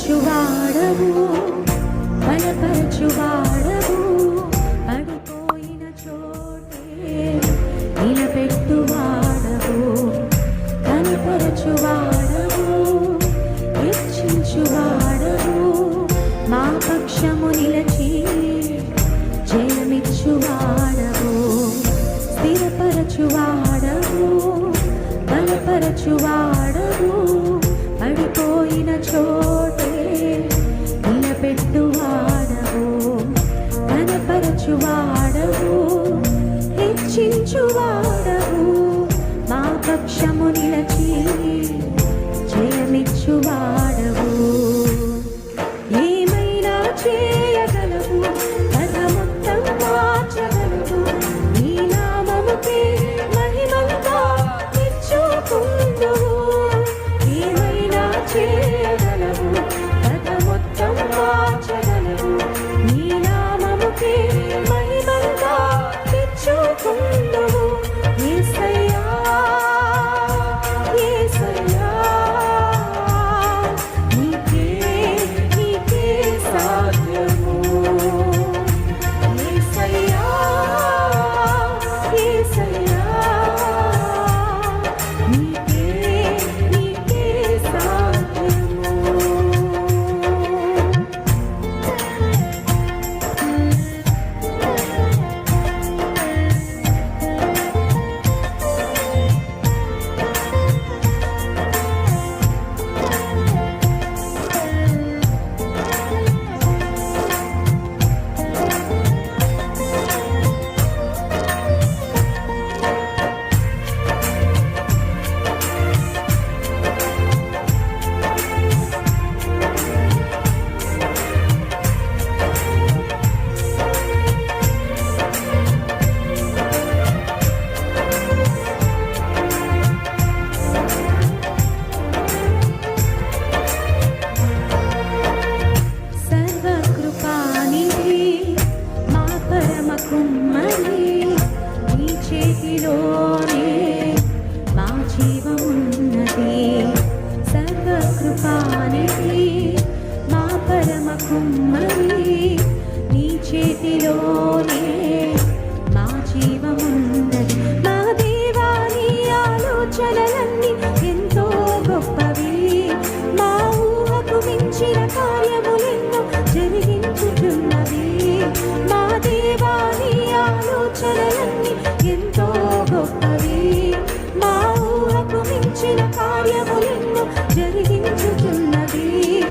బలపరచువాడవు బలపరచువాడవు పడిపోయిన చోటే నిలబెట్టువాడవు బలపరచువాడవు హెచ్చించువాడవు మా పక్షము నిలచి జయమిచ్చువాడవు స్థిరపరచువాడవు బలపరచువాడవు పడిపోయిన చోటే నిలబెట్టువాడవు బలపరచువాడవు హెచ్చించువాడవు మా పక్షము నిలచి జయమిచ్చువాడవు ఏమైనా చేయగలవు కథ మొత్తం మార్చగలవు నీ నామముకే మహిమంతా తెచ్చుకుందువు ఏమైనా చేయగలవు కథ మొత్తం మార్చగలవు నీ నామముకే మహిమంతా తెచ్చుకుందువు యేసయ్యా యేసయ్యా నీకే నీకే సాధ్యము యేసయ్యా యేసయ్యా నీకే నీకే సాధ్యము సర్వకృపానిధి మా పరమ కుమ్మరి నీ చేతిలోనే మా జీవమున్నది సర్వకృపానిధి మా పరమ కుమ్మరి నీ చేతిలోనే మా జీవమున్నది మా దేవా నీ ఆలోచనలన్నీ ఎంతో గొప్పవి మా ఊహకు మించిన కార్యములెన్నో జరిగించుచున్నవి మా దేవా నీ ఆలోచనలన్నీ ఎంతో గొప్పవి మా ఊహకు మించిన కార్యములు